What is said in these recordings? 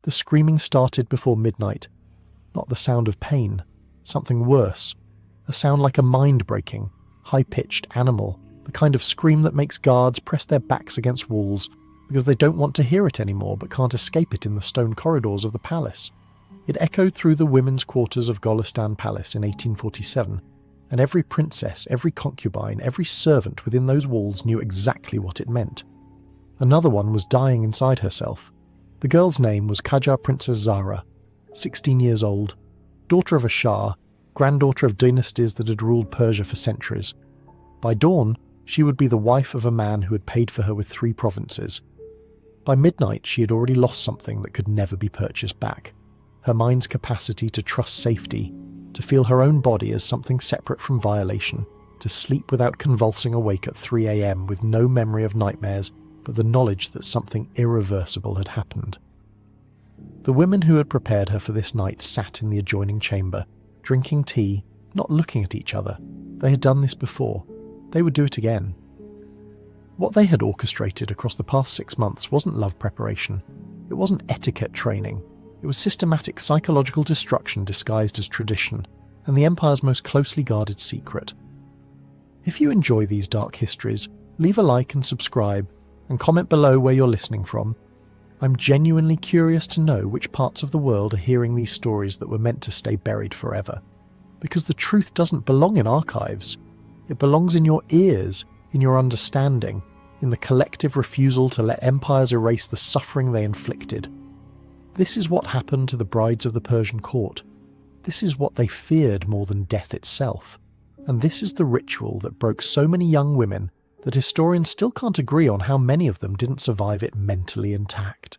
The screaming started before midnight. Not the sound of pain, something worse. A sound like a mind-breaking, high-pitched animal, the kind of scream that makes guards press their backs against walls because they don't want to hear it anymore but can't escape it in the stone corridors of the palace. It echoed through the women's quarters of Golestan Palace in 1847, and every princess, every concubine, every servant within those walls knew exactly what it meant. Another one was dying inside herself. The girl's name was Qajar Princess Zara, 16 years old, daughter of a Shah, granddaughter of dynasties that had ruled Persia for centuries. By dawn, she would be the wife of a man who had paid for her with 3 provinces. By midnight, she had already lost something that could never be purchased back. Her mind's capacity to trust safety, to feel her own body as something separate from violation, to sleep without convulsing awake at 3 a.m. with no memory of nightmares, but the knowledge that something irreversible had happened. The women who had prepared her for this night sat in the adjoining chamber, drinking tea, not looking at each other. They had done this before. They would do it again. What they had orchestrated across the past 6 months wasn't love preparation. It wasn't etiquette training. It was systematic psychological destruction disguised as tradition, and the Empire's most closely guarded secret. If you enjoy these dark histories, leave a like and subscribe, and comment below where you're listening from. I'm genuinely curious to know which parts of the world are hearing these stories that were meant to stay buried forever. Because the truth doesn't belong in archives. It belongs in your ears, in your understanding, in the collective refusal to let empires erase the suffering they inflicted. This is what happened to the brides of the Persian court. This is what they feared more than death itself. And this is the ritual that broke so many young women that historians still can't agree on how many of them didn't survive it mentally intact.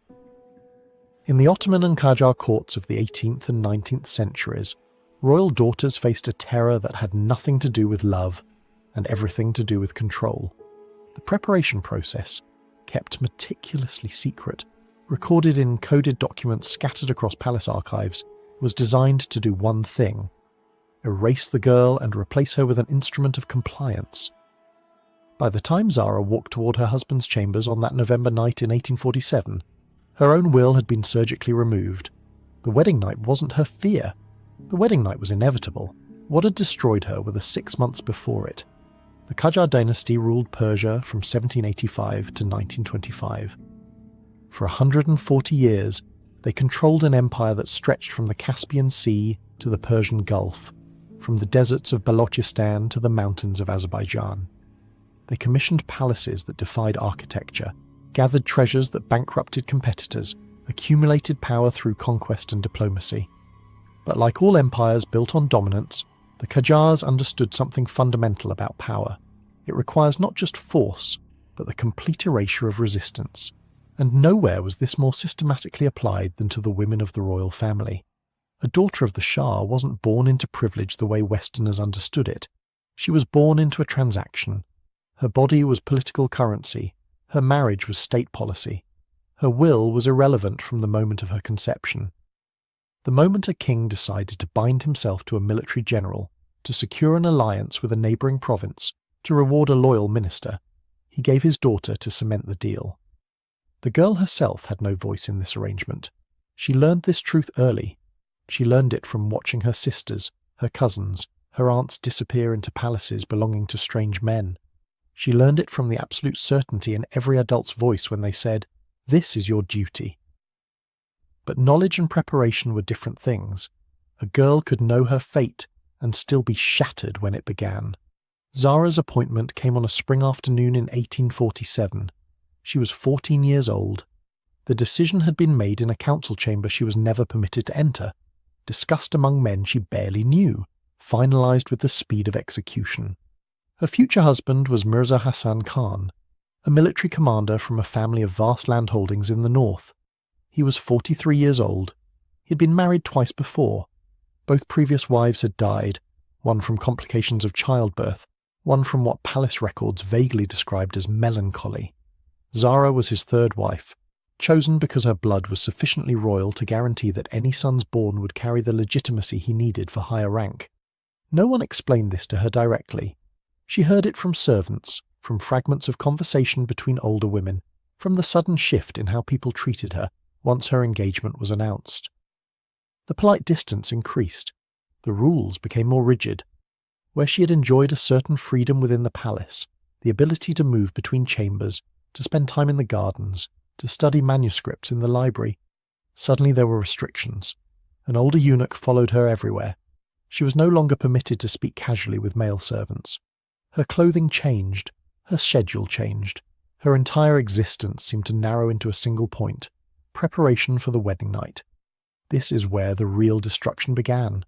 In the Ottoman and Qajar courts of the 18th and 19th centuries, royal daughters faced a terror that had nothing to do with love and everything to do with control. The preparation process, kept meticulously secret, recorded in coded documents scattered across palace archives, was designed to do one thing: erase the girl and replace her with an instrument of compliance. By the time Zara walked toward her husband's chambers on that November night in 1847, her own will had been surgically removed. The wedding night wasn't her fear. The wedding night was inevitable. What had destroyed her were the 6 months before it. The Qajar dynasty ruled Persia from 1785 to 1925. For 140 years, they controlled an empire that stretched from the Caspian Sea to the Persian Gulf, from the deserts of Balochistan to the mountains of Azerbaijan. They commissioned palaces that defied architecture, gathered treasures that bankrupted competitors, accumulated power through conquest and diplomacy. But like all empires built on dominance, the Qajars understood something fundamental about power. It requires not just force, but the complete erasure of resistance. And nowhere was this more systematically applied than to the women of the royal family. A daughter of the Shah wasn't born into privilege the way Westerners understood it. She was born into a transaction. Her body was political currency. Her marriage was state policy. Her will was irrelevant from the moment of her conception. The moment a king decided to bind himself to a military general, to secure an alliance with a neighbouring province, to reward a loyal minister, he gave his daughter to cement the deal. The girl herself had no voice in this arrangement. She learned this truth early. She learned it from watching her sisters, her cousins, her aunts disappear into palaces belonging to strange men. She learned it from the absolute certainty in every adult's voice when they said, "This is your duty." But knowledge and preparation were different things. A girl could know her fate and still be shattered when it began. Zara's appointment came on a spring afternoon in 1847. She was 14 years old. The decision had been made in a council chamber she was never permitted to enter, discussed among men she barely knew, finalized with the speed of execution. Her future husband was Mirza Hassan Khan, a military commander from a family of vast landholdings in the north. He was 43 years old. He had been married twice before. Both previous wives had died, one from complications of childbirth, one from what palace records vaguely described as melancholy. Zara was his third wife, chosen because her blood was sufficiently royal to guarantee that any sons born would carry the legitimacy he needed for higher rank. No one explained this to her directly. She heard it from servants, from fragments of conversation between older women, from the sudden shift in how people treated her, once her engagement was announced. The polite distance increased. The rules became more rigid. Where she had enjoyed a certain freedom within the palace, the ability to move between chambers, to spend time in the gardens, to study manuscripts in the library, suddenly there were restrictions. An older eunuch followed her everywhere. She was no longer permitted to speak casually with male servants. Her clothing changed. Her schedule changed. Her entire existence seemed to narrow into a single point: preparation for the wedding night. This is where the real destruction began.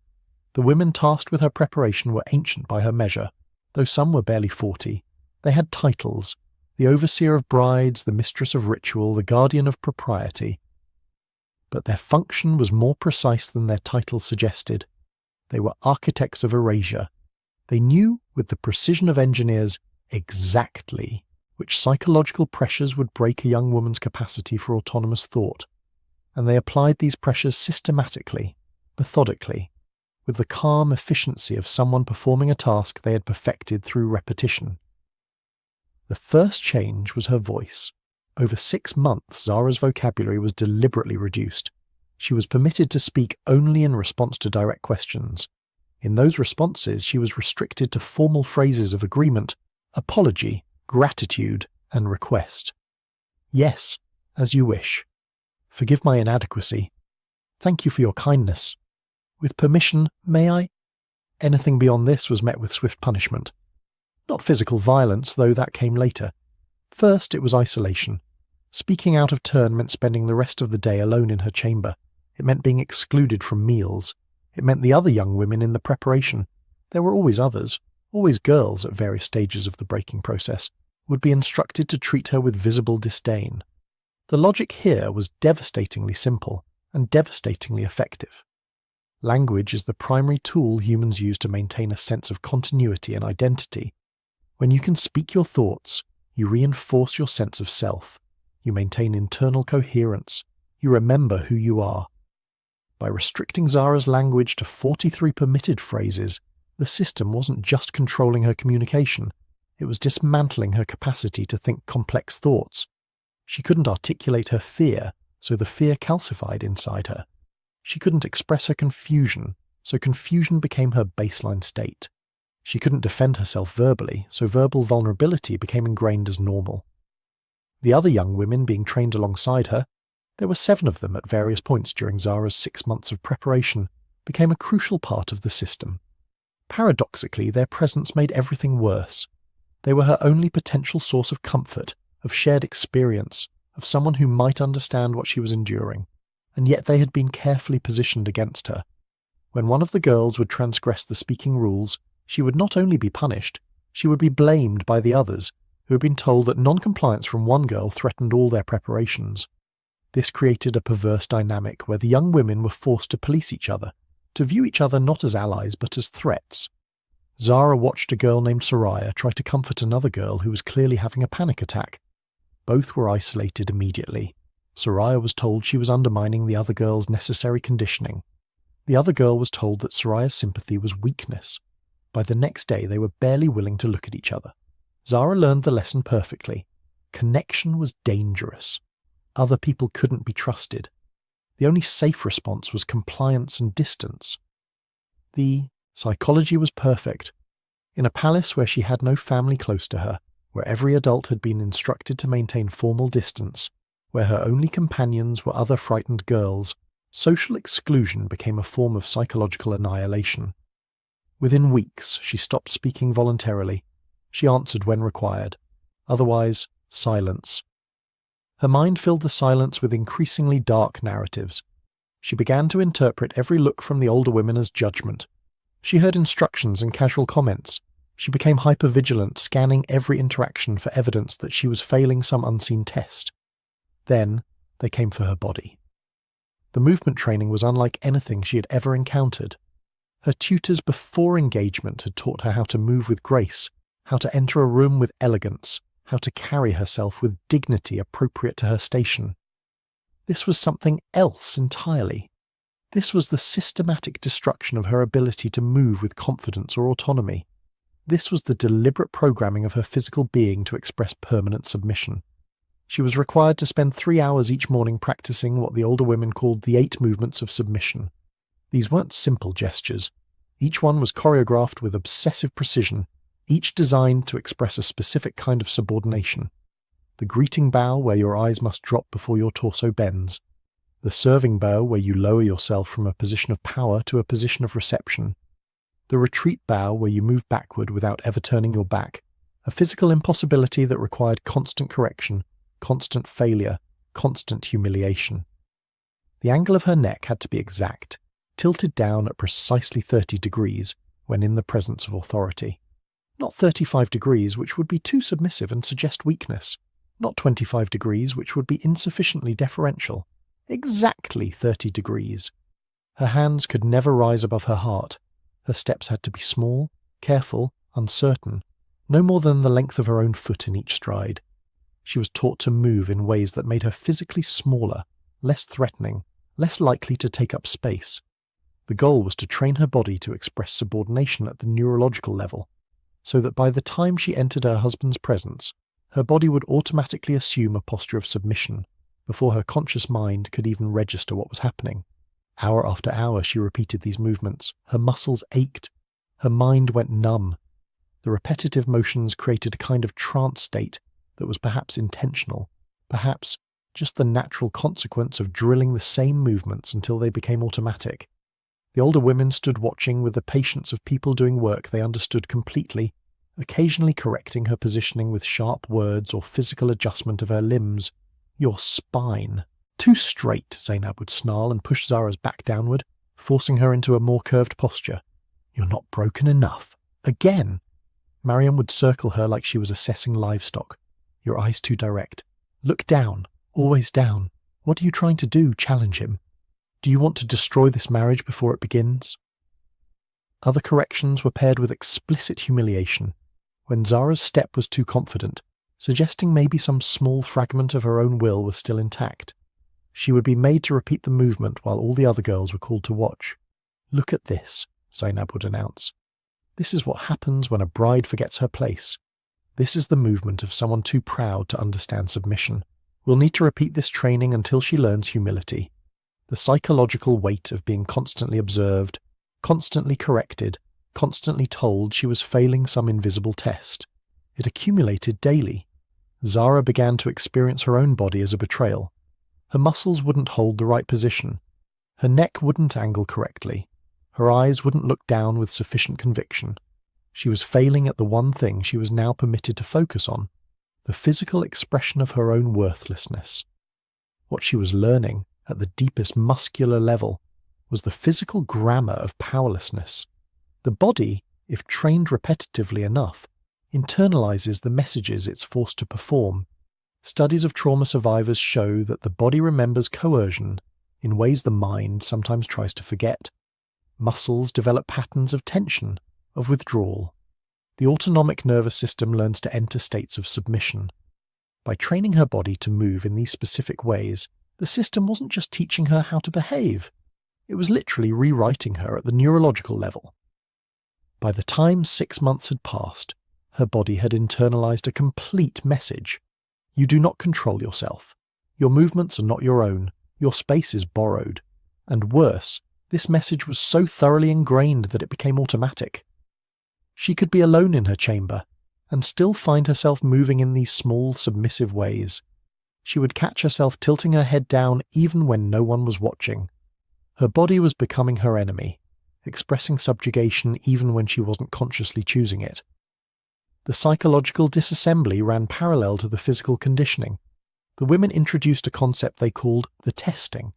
The women tasked with her preparation were ancient by her measure. Though some were barely 40, they had titles: the overseer of brides, the mistress of ritual, the guardian of propriety. But their function was more precise than their titles suggested. They were architects of erasure. They knew, with the precision of engineers, exactly which psychological pressures would break a young woman's capacity for autonomous thought, and they applied these pressures systematically, methodically, with the calm efficiency of someone performing a task they had perfected through repetition. The first change was her voice. Over 6 months, Zara's vocabulary was deliberately reduced. She was permitted to speak only in response to direct questions. In those responses, she was restricted to formal phrases of agreement, apology, gratitude, and request. Yes, as you wish. Forgive my inadequacy. Thank you for your kindness. With permission, may I? Anything beyond this was met with swift punishment. Not physical violence, though that came later. First, it was isolation. Speaking out of turn meant spending the rest of the day alone in her chamber. It meant being excluded from meals. It meant the other young women in the preparation. There were always others, always girls at various stages of the breaking process, would be instructed to treat her with visible disdain. The logic here was devastatingly simple and devastatingly effective. Language is the primary tool humans use to maintain a sense of continuity and identity. When you can speak your thoughts, you reinforce your sense of self. You maintain internal coherence. You remember who you are. By restricting Zara's language to 43 permitted phrases, the system wasn't just controlling her communication, it was dismantling her capacity to think complex thoughts. She couldn't articulate her fear, so the fear calcified inside her. She couldn't express her confusion, so confusion became her baseline state. She couldn't defend herself verbally, so verbal vulnerability became ingrained as normal. The other young women being trained alongside her, there were 7 of them at various points during Zara's 6 months of preparation, became a crucial part of the system. Paradoxically, their presence made everything worse. They were her only potential source of comfort, of shared experience, of someone who might understand what she was enduring, and yet they had been carefully positioned against her. When one of the girls would transgress the speaking rules, she would not only be punished, she would be blamed by the others, who had been told that non-compliance from one girl threatened all their preparations. This created a perverse dynamic where the young women were forced to police each other, to view each other not as allies but as threats. Zara watched a girl named Soraya try to comfort another girl who was clearly having a panic attack. Both were isolated immediately. Soraya was told she was undermining the other girl's necessary conditioning. The other girl was told that Soraya's sympathy was weakness. By the next day they were barely willing to look at each other. Zara learned the lesson perfectly. Connection was dangerous. Other people couldn't be trusted. The only safe response was compliance and distance. The psychology was perfect. In a palace where she had no family close to her, where every adult had been instructed to maintain formal distance, where her only companions were other frightened girls, social exclusion became a form of psychological annihilation. Within weeks, she stopped speaking voluntarily. She answered when required. Otherwise, silence. Her mind filled the silence with increasingly dark narratives. She began to interpret every look from the older women as judgment. She heard instructions and casual comments. She became hypervigilant, scanning every interaction for evidence that she was failing some unseen test. Then, they came for her body. The movement training was unlike anything she had ever encountered. Her tutors before engagement had taught her how to move with grace, how to enter a room with elegance, how to carry herself with dignity appropriate to her station. This was something else entirely. This was the systematic destruction of her ability to move with confidence or autonomy. This was the deliberate programming of her physical being to express permanent submission. She was required to spend 3 hours each morning practicing what the older women called the 8 movements of submission. These weren't simple gestures. Each one was choreographed with obsessive precision, each designed to express a specific kind of subordination. The greeting bow, where your eyes must drop before your torso bends. The serving bow, where you lower yourself from a position of power to a position of reception. The retreat bow, where you move backward without ever turning your back, a physical impossibility that required constant correction, constant failure, constant humiliation. The angle of her neck had to be exact, tilted down at precisely 30 degrees when in the presence of authority. Not 35 degrees, which would be too submissive and suggest weakness. Not 25 degrees, which would be insufficiently deferential. Exactly 30 degrees. Her hands could never rise above her heart. Her steps had to be small, careful, uncertain, no more than the length of her own foot in each stride. She was taught to move in ways that made her physically smaller, less threatening, less likely to take up space. The goal was to train her body to express subordination at the neurological level, so that by the time she entered her husband's presence, her body would automatically assume a posture of submission, before her conscious mind could even register what was happening. Hour after hour she repeated these movements. Her muscles ached. Her mind went numb. The repetitive motions created a kind of trance state that was perhaps intentional, perhaps just the natural consequence of drilling the same movements until they became automatic. The older women stood watching with the patience of people doing work they understood completely, occasionally correcting her positioning with sharp words or physical adjustment of her limbs. "Your spine. Too straight," Zainab would snarl and push Zara's back downward, forcing her into a more curved posture. "You're not broken enough. Again." Mariam would circle her like she was assessing livestock. "Your eyes too direct. Look down. Always down. What are you trying to do? Challenge him. Do you want to destroy this marriage before it begins?" Other corrections were paired with explicit humiliation. When Zara's step was too confident, suggesting maybe some small fragment of her own will was still intact, she would be made to repeat the movement while all the other girls were called to watch. "Look at this," Zainab would announce. "This is what happens when a bride forgets her place. This is the movement of someone too proud to understand submission. We'll need to repeat this training until she learns humility." The psychological weight of being constantly observed, constantly corrected, constantly told she was failing some invisible test. It accumulated daily. Zara began to experience her own body as a betrayal. Her muscles wouldn't hold the right position. Her neck wouldn't angle correctly. Her eyes wouldn't look down with sufficient conviction. She was failing at the one thing she was now permitted to focus on, the physical expression of her own worthlessness. What she was learning, at the deepest muscular level, was the physical grammar of powerlessness. The body, if trained repetitively enough, internalizes the messages it's forced to perform. Studies of trauma survivors show that the body remembers coercion in ways the mind sometimes tries to forget. Muscles develop patterns of tension, of withdrawal. The autonomic nervous system learns to enter states of submission. By training her body to move in these specific ways, the system wasn't just teaching her how to behave. It was literally rewriting her at the neurological level. By the time 6 months had passed, her body had internalized a complete message. You do not control yourself. Your movements are not your own. Your space is borrowed. And worse, this message was so thoroughly ingrained that it became automatic. She could be alone in her chamber, and still find herself moving in these small, submissive ways. She would catch herself tilting her head down even when no one was watching. Her body was becoming her enemy, expressing subjugation even when she wasn't consciously choosing it. The psychological disassembly ran parallel to the physical conditioning. The women introduced a concept they called the testing.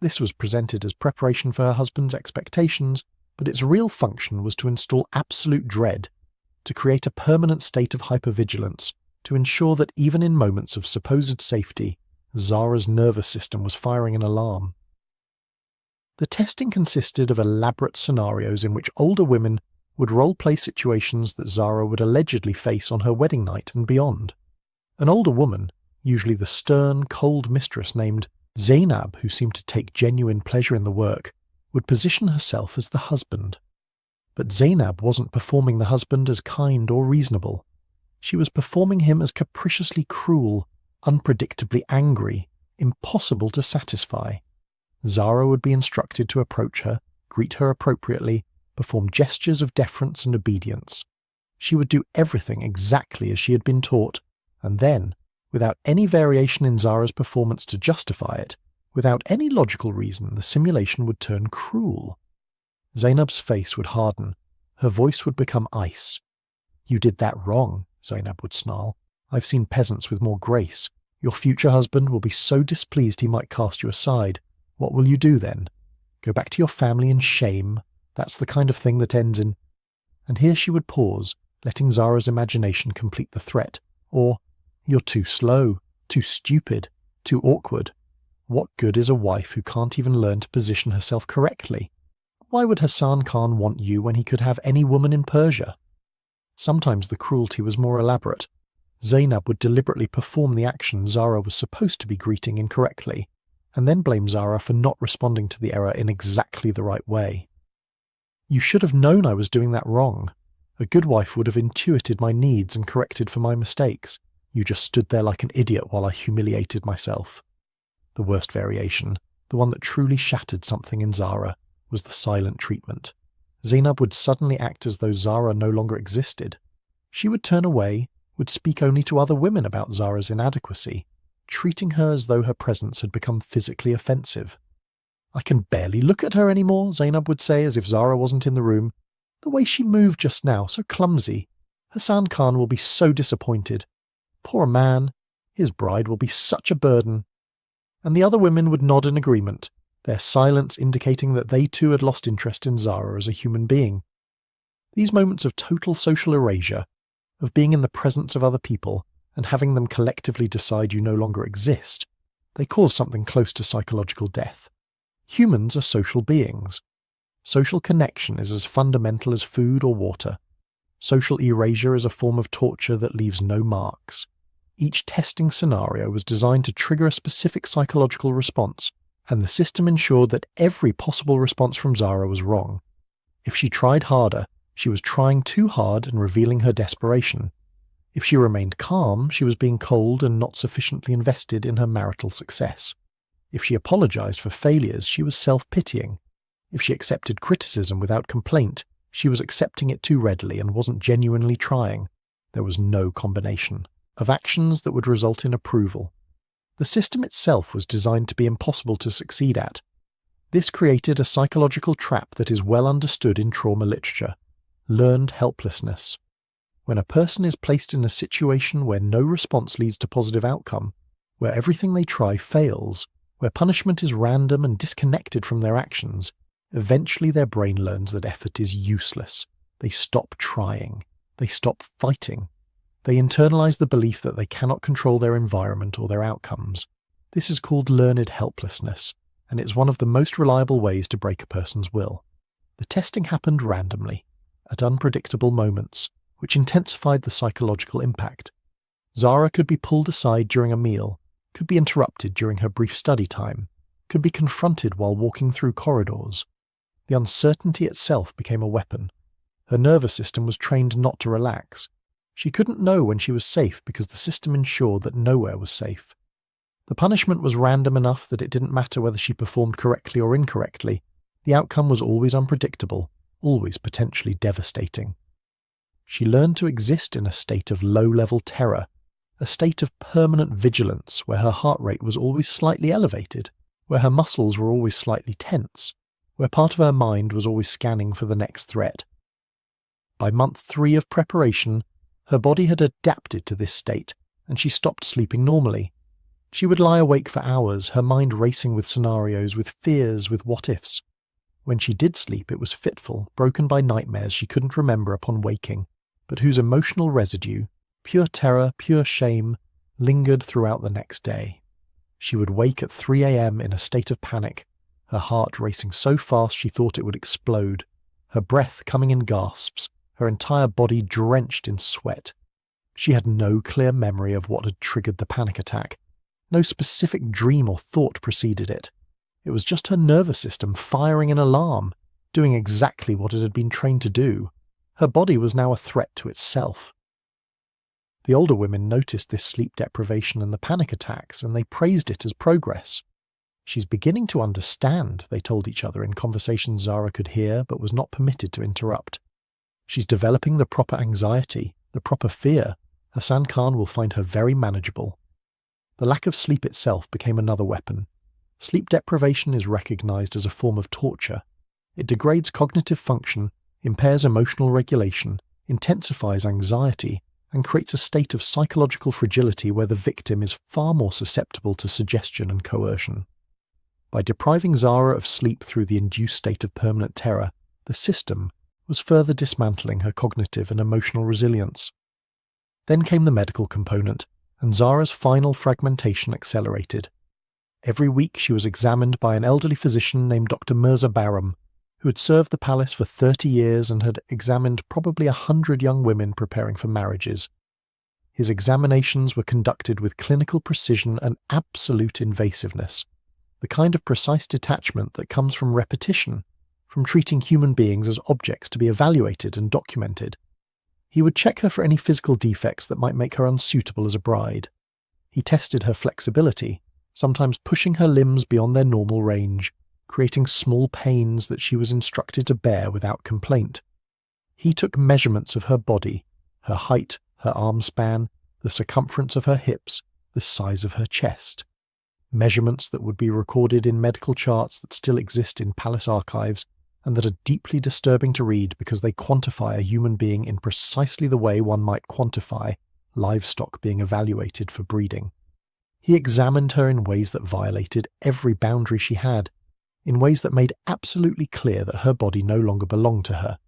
This was presented as preparation for her husband's expectations, but its real function was to install absolute dread, to create a permanent state of hypervigilance, to ensure that even in moments of supposed safety, Zara's nervous system was firing an alarm. The testing consisted of elaborate scenarios in which older women would role-play situations that Zara would allegedly face on her wedding night and beyond. An older woman, usually the stern, cold mistress named Zainab, who seemed to take genuine pleasure in the work, would position herself as the husband. But Zainab wasn't performing the husband as kind or reasonable. She was performing him as capriciously cruel, unpredictably angry, impossible to satisfy. Zara would be instructed to approach her, greet her appropriately, perform gestures of deference and obedience. She would do everything exactly as she had been taught, and then, without any variation in Zara's performance to justify it, without any logical reason, the simulation would turn cruel. Zainab's face would harden. Her voice would become ice. "You did that wrong," Zainab would snarl. "I've seen peasants with more grace. Your future husband will be so displeased he might cast you aside. What will you do then? Go back to your family in shame? That's the kind of thing that ends in—" And here she would pause, letting Zara's imagination complete the threat. Or, "You're too slow, too stupid, too awkward. What good is a wife who can't even learn to position herself correctly? Why would Hassan Khan want you when he could have any woman in Persia?" Sometimes the cruelty was more elaborate. Zainab would deliberately perform the action Zara was supposed to be greeting incorrectly, and then blame Zara for not responding to the error in exactly the right way. "You should have known I was doing that wrong. A good wife would have intuited my needs and corrected for my mistakes. You just stood there like an idiot while I humiliated myself." The worst variation, the one that truly shattered something in Zara, was the silent treatment. Zainab would suddenly act as though Zara no longer existed. She would turn away, would speak only to other women about Zara's inadequacy, treating her as though her presence had become physically offensive. "I can barely look at her anymore," Zainab would say as if Zara wasn't in the room. "The way she moved just now, so clumsy. Hassan Khan will be so disappointed. Poor man, his bride will be such a burden." And the other women would nod in agreement, their silence indicating that they too had lost interest in Zara as a human being. These moments of total social erasure, of being in the presence of other people and having them collectively decide you no longer exist, they cause something close to psychological death. Humans are social beings. Social connection is as fundamental as food or water. Social erasure is a form of torture that leaves no marks. Each testing scenario was designed to trigger a specific psychological response, and the system ensured that every possible response from Zara was wrong. If she tried harder, she was trying too hard and revealing her desperation. If she remained calm, she was being cold and not sufficiently invested in her marital success. If she apologized for failures, she was self-pitying. If she accepted criticism without complaint, she was accepting it too readily and wasn't genuinely trying. There was no combination of actions that would result in approval. The system itself was designed to be impossible to succeed at. This created a psychological trap that is well understood in trauma literature: learned helplessness. When a person is placed in a situation where no response leads to positive outcome, where everything they try fails, where punishment is random and disconnected from their actions, eventually their brain learns that effort is useless. They stop trying. They stop fighting. They internalize the belief that they cannot control their environment or their outcomes. This is called learned helplessness, and it's one of the most reliable ways to break a person's will. The testing happened randomly, at unpredictable moments, which intensified the psychological impact. Zara could be pulled aside during a meal, could be interrupted during her brief study time, could be confronted while walking through corridors. The uncertainty itself became a weapon. Her nervous system was trained not to relax. She couldn't know when she was safe because the system ensured that nowhere was safe. The punishment was random enough that it didn't matter whether she performed correctly or incorrectly. The outcome was always unpredictable, always potentially devastating. She learned to exist in a state of low-level terror, a state of permanent vigilance where her heart rate was always slightly elevated, where her muscles were always slightly tense, where part of her mind was always scanning for the next threat. By month 3 of preparation, her body had adapted to this state, and she stopped sleeping normally. She would lie awake for hours, her mind racing with scenarios, with fears, with what-ifs. When she did sleep, it was fitful, broken by nightmares she couldn't remember upon waking, but whose emotional residue, pure terror, pure shame, lingered throughout the next day. She would wake at 3 a.m. in a state of panic, her heart racing so fast she thought it would explode, her breath coming in gasps, her entire body drenched in sweat. She had no clear memory of what had triggered the panic attack. No specific dream or thought preceded it. It was just her nervous system firing an alarm, doing exactly what it had been trained to do. Her body was now a threat to itself. The older women noticed this sleep deprivation and the panic attacks, and they praised it as progress. "She's beginning to understand," they told each other in conversations Zara could hear but was not permitted to interrupt. "She's developing the proper anxiety, the proper fear. Hassan Khan will find her very manageable." The lack of sleep itself became another weapon. Sleep deprivation is recognized as a form of torture. It degrades cognitive function, impairs emotional regulation, intensifies anxiety, and creates a state of psychological fragility where the victim is far more susceptible to suggestion and coercion. By depriving Zara of sleep through the induced state of permanent terror, the system was further dismantling her cognitive and emotional resilience. Then came the medical component, and Zara's final fragmentation accelerated. Every week she was examined by an elderly physician named Dr. Mirza Baram, who had served the palace for 30 years and had examined probably 100 young women preparing for marriages. His examinations were conducted with clinical precision and absolute invasiveness, the kind of precise detachment that comes from repetition, from treating human beings as objects to be evaluated and documented. He would check her for any physical defects that might make her unsuitable as a bride. He tested her flexibility, sometimes pushing her limbs beyond their normal range, creating small pains that she was instructed to bear without complaint. He took measurements of her body, her height, her arm span, the circumference of her hips, the size of her chest. Measurements that would be recorded in medical charts that still exist in palace archives and that are deeply disturbing to read because they quantify a human being in precisely the way one might quantify livestock being evaluated for breeding. He examined her in ways that violated every boundary she had, in ways that made absolutely clear that her body no longer belonged to her.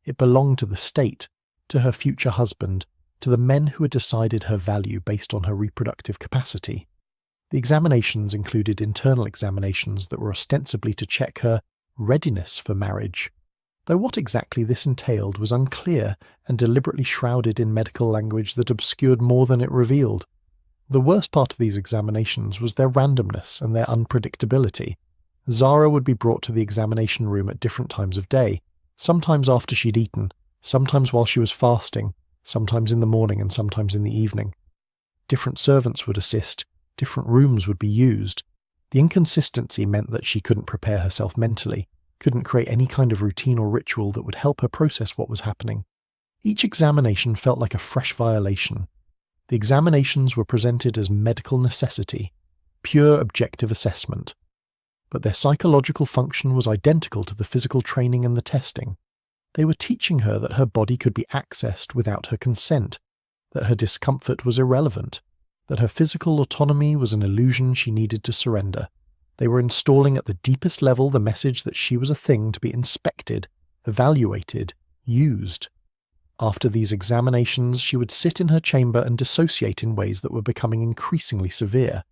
It belonged to the state, to her future husband, to the men who had decided her value based on her reproductive capacity. The examinations included internal examinations that were ostensibly to check her readiness for marriage, though what exactly this entailed was unclear and deliberately shrouded in medical language that obscured more than it revealed. The worst part of these examinations was their randomness and their unpredictability. Zara would be brought to the examination room at different times of day, sometimes after she'd eaten, sometimes while she was fasting, sometimes in the morning and sometimes in the evening. Different servants would assist, different rooms would be used. The inconsistency meant that she couldn't prepare herself mentally, couldn't create any kind of routine or ritual that would help her process what was happening. Each examination felt like a fresh violation. The examinations were presented as medical necessity, pure objective assessment. But their psychological function was identical to the physical training and the testing. They were teaching her that her body could be accessed without her consent, that her discomfort was irrelevant, that her physical autonomy was an illusion she needed to surrender. They were installing at the deepest level the message that she was a thing to be inspected, evaluated, used. After these examinations, she would sit in her chamber and dissociate in ways that were becoming increasingly severe.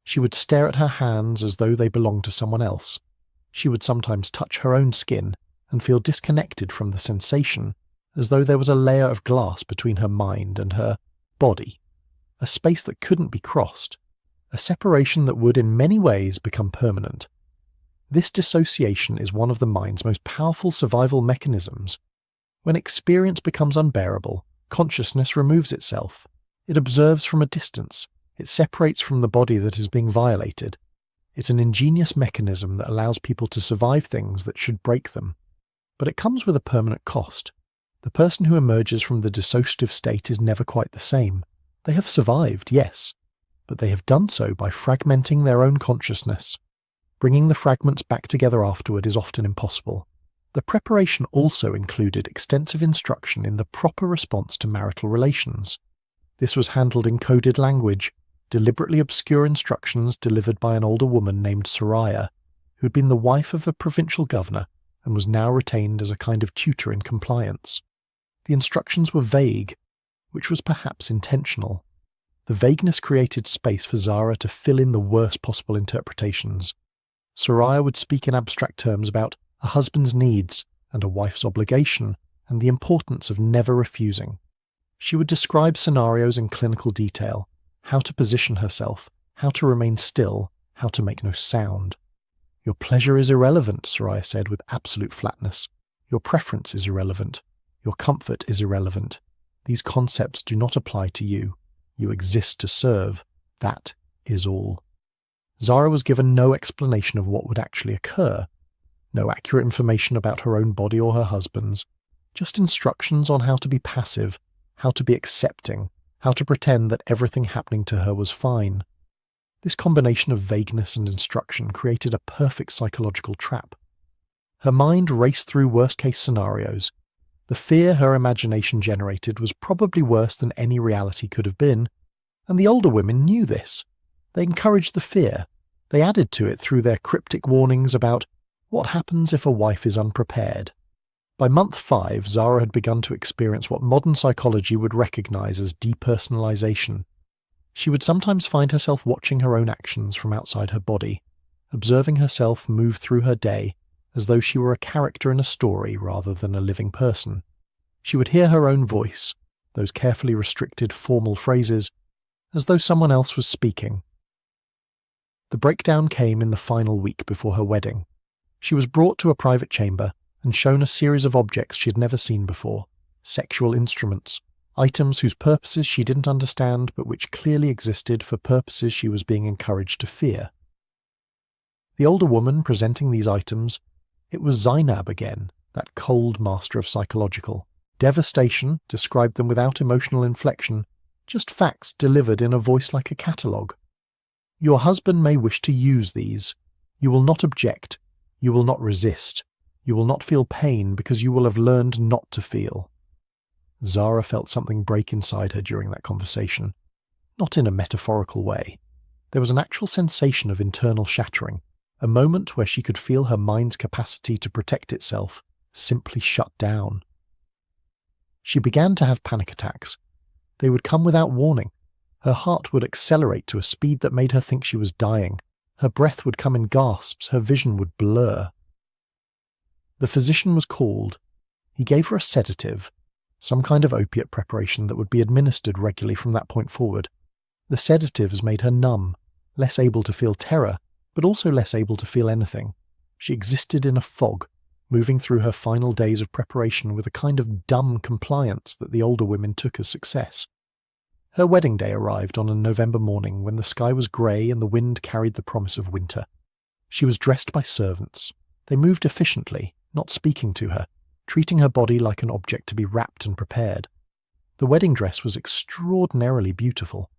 She would stare at her hands as though they belonged to someone else. She would sometimes touch her own skin and feel disconnected from the sensation, as though there was a layer of glass between her mind and her body, a space that couldn't be crossed, a separation that would in many ways become permanent. This dissociation is one of the mind's most powerful survival mechanisms. When experience becomes unbearable, consciousness removes itself. It observes from a distance. It separates from the body that is being violated. It's an ingenious mechanism that allows people to survive things that should break them. But it comes with a permanent cost. The person who emerges from the dissociative state is never quite the same. They have survived, yes, but they have done so by fragmenting their own consciousness. Bringing the fragments back together afterward is often impossible. The preparation also included extensive instruction in the proper response to marital relations. This was handled in coded language, deliberately obscure instructions delivered by an older woman named Soraya, who had been the wife of a provincial governor and was now retained as a kind of tutor in compliance. The instructions were vague, which was perhaps intentional. The vagueness created space for Zara to fill in the worst possible interpretations. Soraya would speak in abstract terms about a husband's needs and a wife's obligation and the importance of never refusing. She would describe scenarios in clinical detail, how to position herself, how to remain still, how to make no sound. "Your pleasure is irrelevant," Soraya said with absolute flatness. "Your preference is irrelevant. Your comfort is irrelevant. These concepts do not apply to you. You exist to serve. That is all. Zara was given no explanation of what would actually occur, no accurate information about her own body or her husband's, just instructions on how to be passive, how to be accepting, how to pretend that everything happening to her was fine. This combination of vagueness and instruction created a perfect psychological trap. Her mind raced through worst-case scenarios. The fear her imagination generated was probably worse than any reality could have been, and the older women knew this. They encouraged the fear. They added to it through their cryptic warnings about what happens if a wife is unprepared. By month 5, Zara had begun to experience what modern psychology would recognize as depersonalization. She would sometimes find herself watching her own actions from outside her body, observing herself move through her day as though she were a character in a story rather than a living person. She would hear her own voice, those carefully restricted formal phrases, as though someone else was speaking. The breakdown came in the final week before her wedding. She was brought to a private chamber and shown a series of objects she had never seen before, sexual instruments, items whose purposes she didn't understand but which clearly existed for purposes she was being encouraged to fear. The older woman presenting these items, it was Zainab again, that cold master of psychological. Devastation described them without emotional inflection, just facts delivered in a voice like a catalogue. Your husband may wish to use these. You will not object. You will not resist. You will not feel pain because you will have learned not to feel. Zara felt something break inside her during that conversation, not in a metaphorical way. There was an actual sensation of internal shattering, a moment where she could feel her mind's capacity to protect itself simply shut down. She began to have panic attacks. They would come without warning. Her heart would accelerate to a speed that made her think she was dying. Her breath would come in gasps, her vision would blur. The physician was called. He gave her a sedative, some kind of opiate preparation that would be administered regularly from that point forward. The sedatives made her numb, less able to feel terror, but also less able to feel anything. She existed in a fog, moving through her final days of preparation with a kind of dumb compliance that the older women took as success. Her wedding day arrived on a November morning when the sky was grey and the wind carried the promise of winter. She was dressed by servants. They moved efficiently, not speaking to her, treating her body like an object to be wrapped and prepared. The wedding dress was extraordinarily beautiful.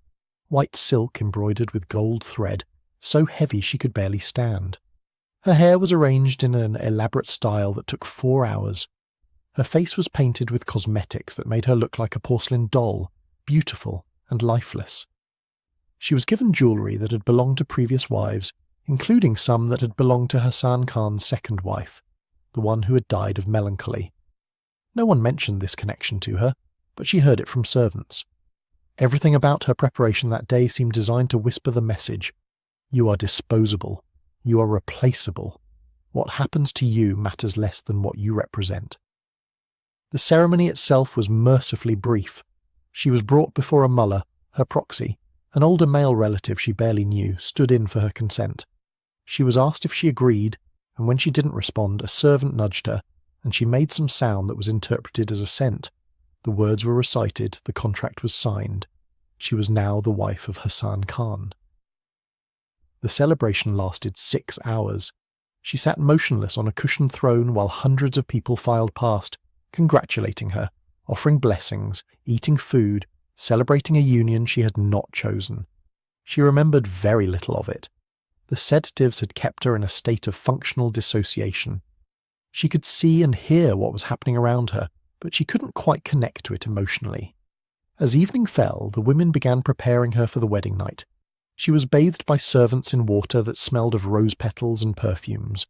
White silk embroidered with gold thread, so heavy she could barely stand. Her hair was arranged in an elaborate style that took 4 hours. Her face was painted with cosmetics that made her look like a porcelain doll, beautiful and lifeless. She was given jewellery that had belonged to previous wives, including some that had belonged to Hassan Khan's second wife, the one who had died of melancholy. No one mentioned this connection to her, but she heard it from servants. Everything about her preparation that day seemed designed to whisper the message: you are disposable. You are replaceable. What happens to you matters less than what you represent. The ceremony itself was mercifully brief. She was brought before a mullah, her proxy. An older male relative she barely knew stood in for her consent. She was asked if she agreed, and when she didn't respond, a servant nudged her, and she made some sound that was interpreted as assent. The words were recited, the contract was signed. She was now the wife of Hassan Khan. The celebration lasted 6 hours. She sat motionless on a cushioned throne while hundreds of people filed past, congratulating her, offering blessings, eating food, celebrating a union she had not chosen. She remembered very little of it. The sedatives had kept her in a state of functional dissociation. She could see and hear what was happening around her, but she couldn't quite connect to it emotionally. As evening fell, the women began preparing her for the wedding night. She was bathed by servants in water that smelled of rose petals and perfumes.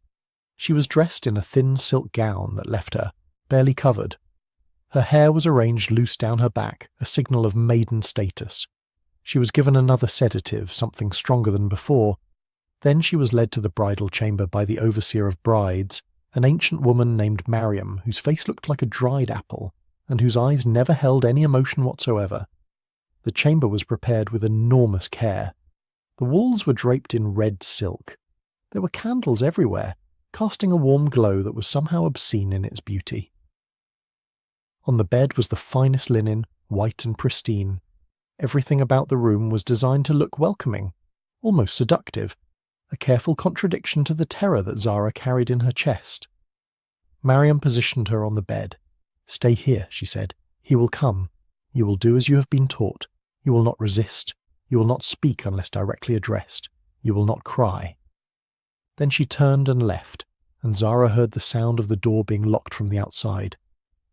She was dressed in a thin silk gown that left her, barely covered. Her hair was arranged loose down her back, a signal of maiden status. She was given another sedative, something stronger than before. Then she was led to the bridal chamber by the overseer of brides, an ancient woman named Mariam, whose face looked like a dried apple, and whose eyes never held any emotion whatsoever. The chamber was prepared with enormous care. The walls were draped in red silk. There were candles everywhere, casting a warm glow that was somehow obscene in its beauty. On the bed was the finest linen, white and pristine. Everything about the room was designed to look welcoming, almost seductive, a careful contradiction to the terror that Zara carried in her chest. Mariam positioned her on the bed. "Stay here," she said. "He will come. You will do as you have been taught. You will not resist. You will not speak unless directly addressed. You will not cry." Then she turned and left, and Zara heard the sound of the door being locked from the outside.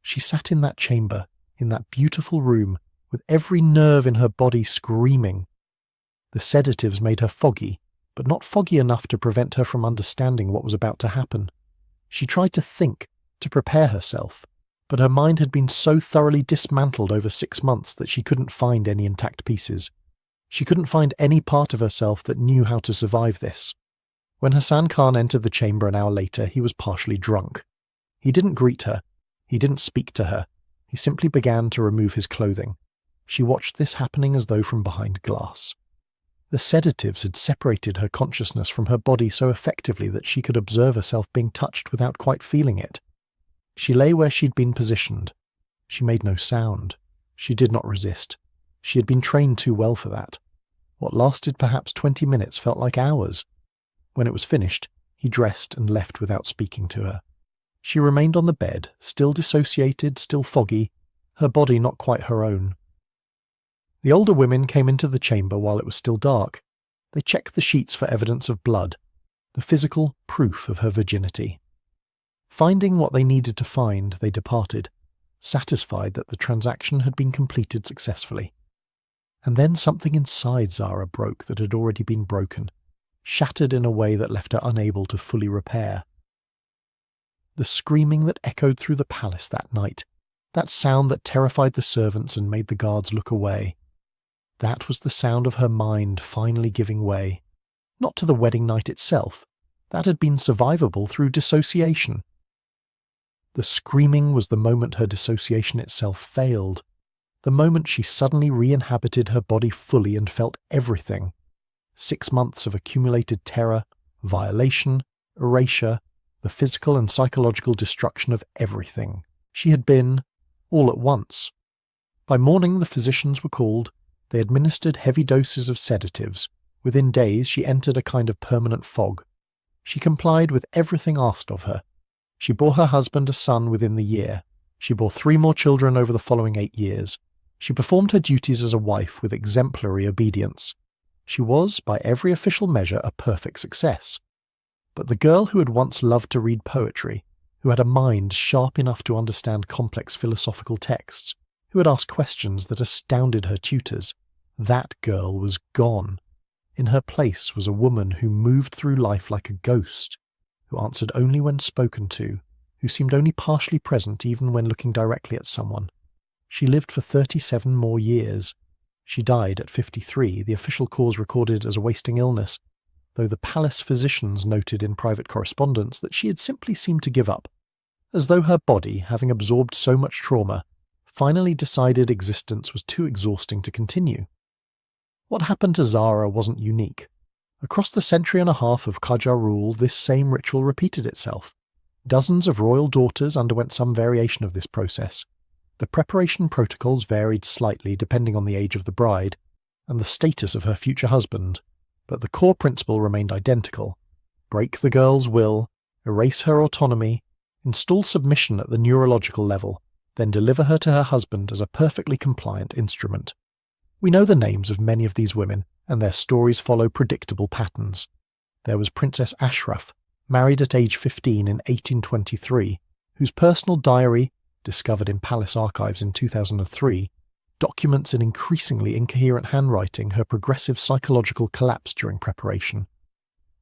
She sat in that chamber, in that beautiful room, with every nerve in her body screaming. The sedatives made her foggy, but not foggy enough to prevent her from understanding what was about to happen. She tried to think, to prepare herself, but her mind had been so thoroughly dismantled over 6 months that she couldn't find any intact pieces. She couldn't find any part of herself that knew how to survive this. When Hassan Khan entered the chamber an hour later, he was partially drunk. He didn't greet her. He didn't speak to her. He simply began to remove his clothing. She watched this happening as though from behind glass. The sedatives had separated her consciousness from her body so effectively that she could observe herself being touched without quite feeling it. She lay where she'd been positioned. She made no sound. She did not resist. She had been trained too well for that. What lasted perhaps 20 minutes felt like hours. When it was finished, he dressed and left without speaking to her. She remained on the bed, still dissociated, still foggy, her body not quite her own. The older women came into the chamber while it was still dark. They checked the sheets for evidence of blood, the physical proof of her virginity. Finding what they needed to find, they departed, satisfied that the transaction had been completed successfully. And then something inside Zara broke that had already been broken, shattered in a way that left her unable to fully repair. The screaming that echoed through the palace that night, that sound that terrified the servants and made the guards look away, that was the sound of her mind finally giving way. Not to the wedding night itself. That had been survivable through dissociation. The screaming was the moment her dissociation itself failed, the moment she suddenly re-inhabited her body fully and felt everything. 6 months of accumulated terror, violation, erasure, the physical and psychological destruction of everything. She had been, all at once. By morning the physicians were called. They administered heavy doses of sedatives. Within days she entered a kind of permanent fog. She complied with everything asked of her. She bore her husband a son within the year. She bore 3 more children over the following 8 years. She performed her duties as a wife with exemplary obedience. She was, by every official measure, a perfect success. But the girl who had once loved to read poetry, who had a mind sharp enough to understand complex philosophical texts, who had asked questions that astounded her tutors, that girl was gone. In her place was a woman who moved through life like a ghost, who answered only when spoken to, who seemed only partially present even when looking directly at someone. She lived for 37 more years. She died at 53, the official cause recorded as a wasting illness, though the palace physicians noted in private correspondence that she had simply seemed to give up, as though her body, having absorbed so much trauma, finally decided existence was too exhausting to continue. What happened to Zara wasn't unique. Across the century and a half of Qajar rule, this same ritual repeated itself. Dozens of royal daughters underwent some variation of this process. The preparation protocols varied slightly depending on the age of the bride and the status of her future husband, but the core principle remained identical. Break the girl's will, erase her autonomy, install submission at the neurological level, then deliver her to her husband as a perfectly compliant instrument. We know the names of many of these women, and their stories follow predictable patterns. There was Princess Ashraf, married at age 15 in 1823, whose personal diary, discovered in palace archives in 2003, documents in increasingly incoherent handwriting her progressive psychological collapse during preparation.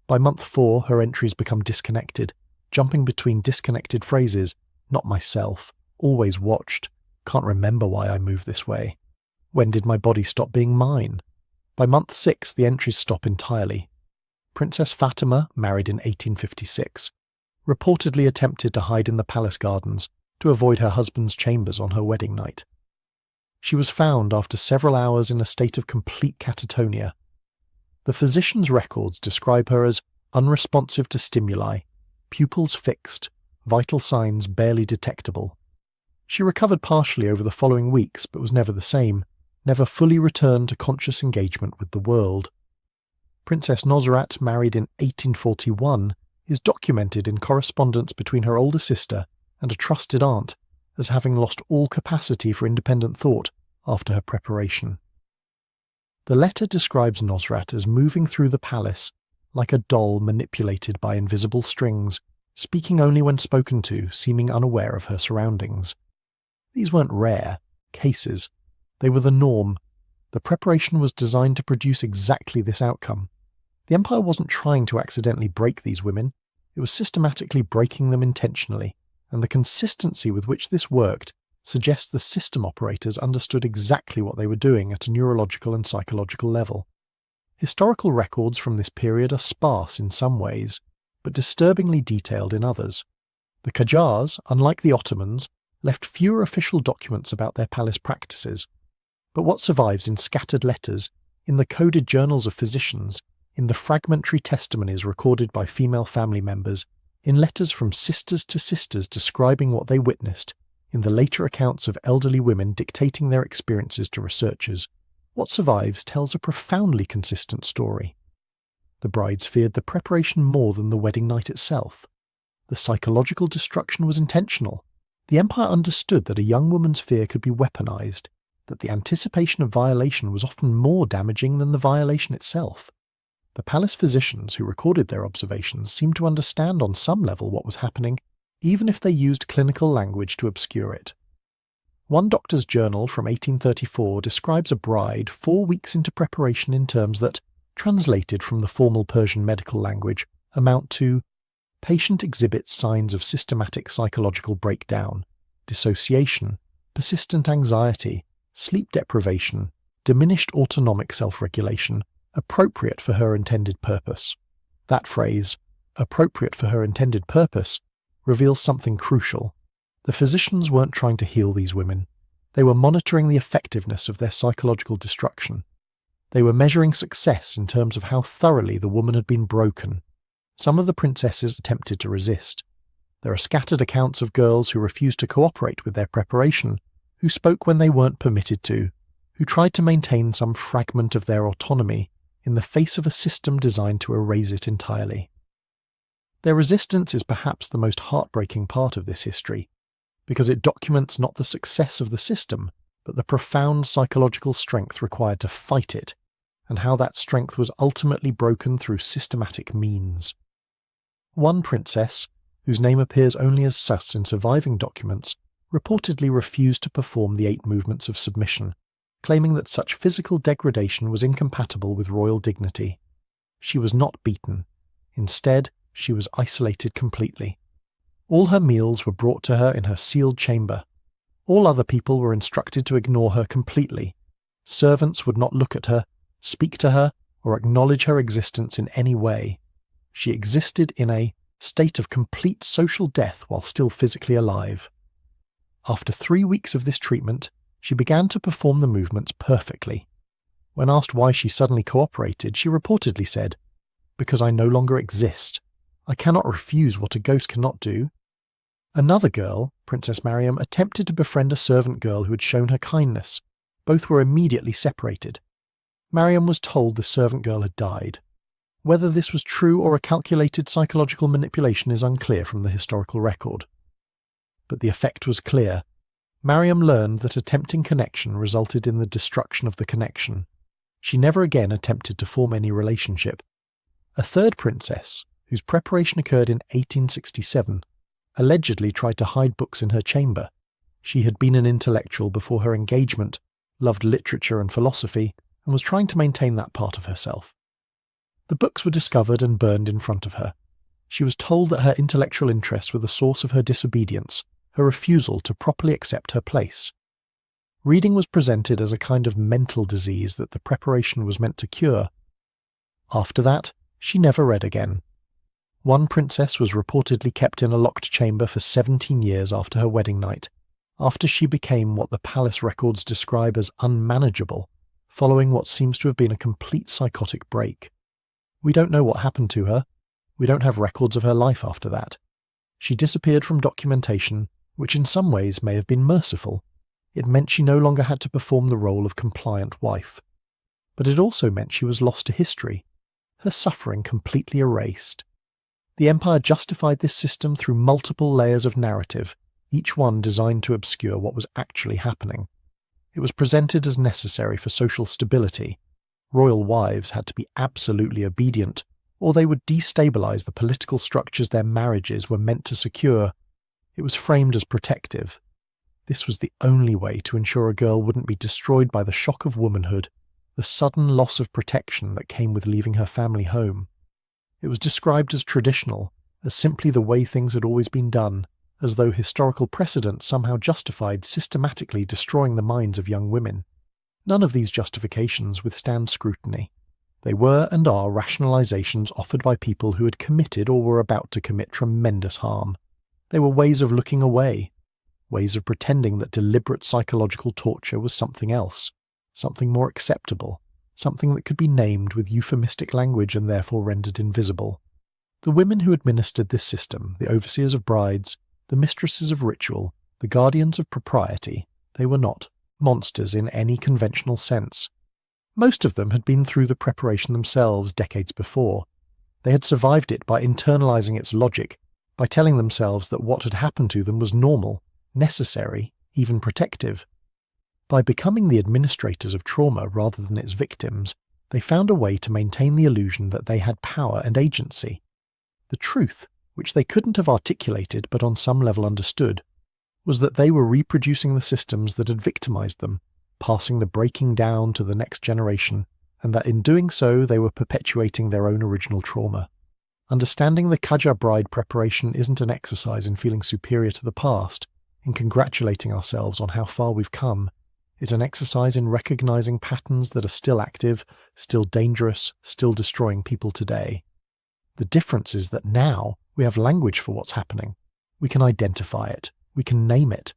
By month 4, her entries become disconnected, jumping between disconnected phrases, "not myself," "always watched," "can't remember why I moved this way," "when did my body stop being mine?" By month 6, the entries stop entirely. Princess Fatima, married in 1856, reportedly attempted to hide in the palace gardens to avoid her husband's chambers on her wedding night. She was found after several hours in a state of complete catatonia. The physician's records describe her as unresponsive to stimuli, pupils fixed, vital signs barely detectable. She recovered partially over the following weeks, but was never the same, never fully returned to conscious engagement with the world. Princess Nosrat, married in 1841, is documented in correspondence between her older sister and a trusted aunt as having lost all capacity for independent thought after her preparation. The letter describes Nosrat as moving through the palace like a doll manipulated by invisible strings, speaking only when spoken to, seeming unaware of her surroundings. These weren't rare cases. They were the norm. The preparation was designed to produce exactly this outcome. The Empire wasn't trying to accidentally break these women. It was systematically breaking them intentionally, and the consistency with which this worked suggests the system operators understood exactly what they were doing at a neurological and psychological level. Historical records from this period are sparse in some ways, but disturbingly detailed in others. The Qajars, unlike the Ottomans, left fewer official documents about their palace practices, but what survives in scattered letters, in the coded journals of physicians, in the fragmentary testimonies recorded by female family members, in letters from sisters to sisters describing what they witnessed, in the later accounts of elderly women dictating their experiences to researchers, what survives tells a profoundly consistent story. The brides feared the preparation more than the wedding night itself. The psychological destruction was intentional. The Empire understood that a young woman's fear could be weaponized, that the anticipation of violation was often more damaging than the violation itself. The palace physicians who recorded their observations seemed to understand on some level what was happening, even if they used clinical language to obscure it. One doctor's journal from 1834 describes a bride 4 weeks into preparation in terms that, translated from the formal Persian medical language, amount to: patient exhibits signs of systematic psychological breakdown, dissociation, persistent anxiety, sleep deprivation, diminished autonomic self-regulation, appropriate for her intended purpose. That phrase, appropriate for her intended purpose, reveals something crucial. The physicians weren't trying to heal these women. They were monitoring the effectiveness of their psychological destruction. They were measuring success in terms of how thoroughly the woman had been broken. Some of the princesses attempted to resist. There are scattered accounts of girls who refused to cooperate with their preparation, who spoke when they weren't permitted to, who tried to maintain some fragment of their autonomy in the face of a system designed to erase it entirely. Their resistance is perhaps the most heartbreaking part of this history, because it documents not the success of the system, but the profound psychological strength required to fight it, and how that strength was ultimately broken through systematic means. One princess, whose name appears only as such in surviving documents, reportedly refused to perform the 8 movements of submission, claiming that such physical degradation was incompatible with royal dignity. She was not beaten. Instead, she was isolated completely. All her meals were brought to her in her sealed chamber. All other people were instructed to ignore her completely. Servants would not look at her, speak to her, or acknowledge her existence in any way. She existed in a state of complete social death while still physically alive. After 3 weeks of this treatment, she began to perform the movements perfectly. When asked why she suddenly cooperated, she reportedly said, "Because I no longer exist. I cannot refuse what a ghost cannot do." Another girl, Princess Mariam, attempted to befriend a servant girl who had shown her kindness. Both were immediately separated. Mariam was told the servant girl had died. Whether this was true or a calculated psychological manipulation is unclear from the historical record. But the effect was clear. Mariam learned that attempting connection resulted in the destruction of the connection. She never again attempted to form any relationship. A third princess, whose preparation occurred in 1867, allegedly tried to hide books in her chamber. She had been an intellectual before her engagement, loved literature and philosophy, and was trying to maintain that part of herself. The books were discovered and burned in front of her. She was told that her intellectual interests were the source of her disobedience, her refusal to properly accept her place. Reading was presented as a kind of mental disease that the preparation was meant to cure. After that, she never read again. One princess was reportedly kept in a locked chamber for 17 years after her wedding night, after she became what the palace records describe as unmanageable, following what seems to have been a complete psychotic break. We don't know what happened to her. We don't have records of her life after that. She disappeared from documentation which in some ways may have been merciful. It meant she no longer had to perform the role of compliant wife. But it also meant she was lost to history, her suffering completely erased. The Empire justified this system through multiple layers of narrative, each one designed to obscure what was actually happening. It was presented as necessary for social stability. Royal wives had to be absolutely obedient, or they would destabilize the political structures their marriages were meant to secure. It was framed as protective. This was the only way to ensure a girl wouldn't be destroyed by the shock of womanhood, the sudden loss of protection that came with leaving her family home. It was described as traditional, as simply the way things had always been done, as though historical precedent somehow justified systematically destroying the minds of young women. None of these justifications withstand scrutiny. They were and are rationalizations offered by people who had committed or were about to commit tremendous harm. They were ways of looking away, ways of pretending that deliberate psychological torture was something else, something more acceptable, something that could be named with euphemistic language and therefore rendered invisible. The women who administered this system, the overseers of brides, the mistresses of ritual, the guardians of propriety, they were not monsters in any conventional sense. Most of them had been through the preparation themselves decades before. They had survived it by internalizing its logic, by telling themselves that what had happened to them was normal, necessary, even protective. By becoming the administrators of trauma rather than its victims, they found a way to maintain the illusion that they had power and agency. The truth, which they couldn't have articulated but on some level understood, was that they were reproducing the systems that had victimized them, passing the breaking down to the next generation, and that in doing so they were perpetuating their own original trauma. Understanding the Qajar bride preparation isn't an exercise in feeling superior to the past, in congratulating ourselves on how far we've come. It's an exercise in recognizing patterns that are still active, still dangerous, still destroying people today. The difference is that now we have language for what's happening. We can identify it. We can name it.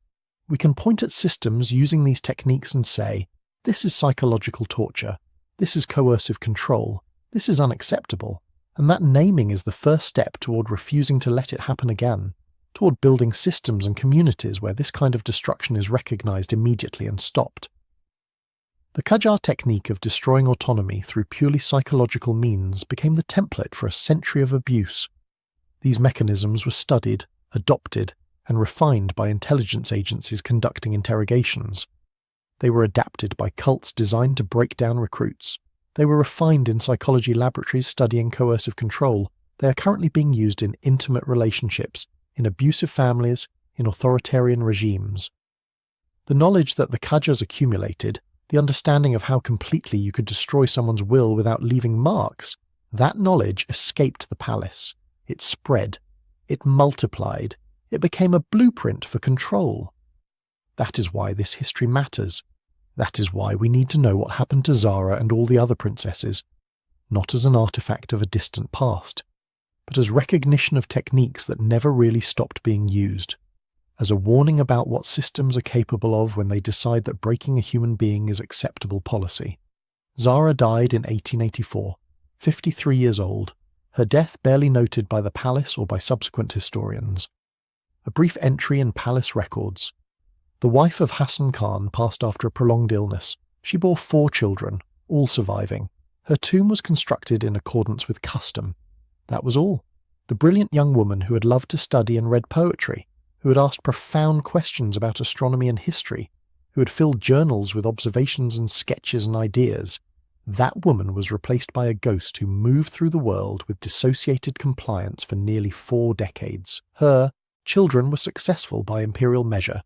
We can point at systems using these techniques and say, this is psychological torture. This is coercive control. This is unacceptable. And that naming is the first step toward refusing to let it happen again, toward building systems and communities where this kind of destruction is recognized immediately and stopped. The Qajar technique of destroying autonomy through purely psychological means became the template for a century of abuse. These mechanisms were studied, adopted, and refined by intelligence agencies conducting interrogations. They were adapted by cults designed to break down recruits. They were refined in psychology laboratories studying coercive control. They are currently being used in intimate relationships, in abusive families, in authoritarian regimes. The knowledge that the Qajars accumulated, the understanding of how completely you could destroy someone's will without leaving marks, that knowledge escaped the palace. It spread. It multiplied. It became a blueprint for control. That is why this history matters. That is why we need to know what happened to Zara and all the other princesses, not as an artifact of a distant past, but as recognition of techniques that never really stopped being used, as a warning about what systems are capable of when they decide that breaking a human being is acceptable policy. Zara died in 1884, 53 years old, her death barely noted by the palace or by subsequent historians. A brief entry in palace records. The wife of Hassan Khan passed after a prolonged illness. She bore 4 children, all surviving. Her tomb was constructed in accordance with custom. That was all. The brilliant young woman who had loved to study and read poetry, who had asked profound questions about astronomy and history, who had filled journals with observations and sketches and ideas, that woman was replaced by a ghost who moved through the world with dissociated compliance for nearly 4 decades. Her children were successful by imperial measure.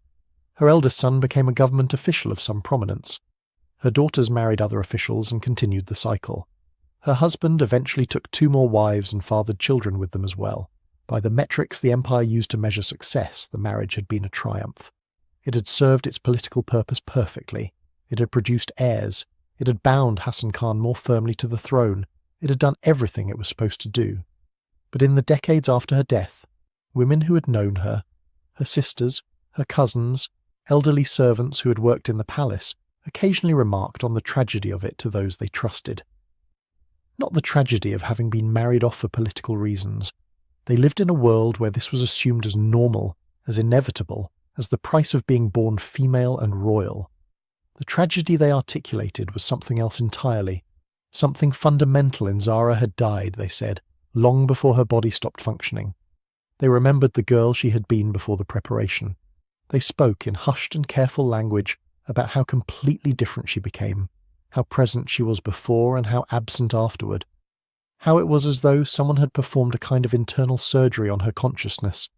Her eldest son became a government official of some prominence. Her daughters married other officials and continued the cycle. Her husband eventually took 2 more wives and fathered children with them as well. By the metrics the empire used to measure success, the marriage had been a triumph. It had served its political purpose perfectly. It had produced heirs. It had bound Hassan Khan more firmly to the throne. It had done everything it was supposed to do. But in the decades after her death, women who had known her, her sisters, her cousins, elderly servants who had worked in the palace, occasionally remarked on the tragedy of it to those they trusted. Not the tragedy of having been married off for political reasons. They lived in a world where this was assumed as normal, as inevitable, as the price of being born female and royal. The tragedy they articulated was something else entirely. Something fundamental in Zara had died, they said, long before her body stopped functioning. They remembered the girl she had been before the preparation. They spoke in hushed and careful language about how completely different she became, how present she was before and how absent afterward. How it was as though someone had performed a kind of internal surgery on her consciousness,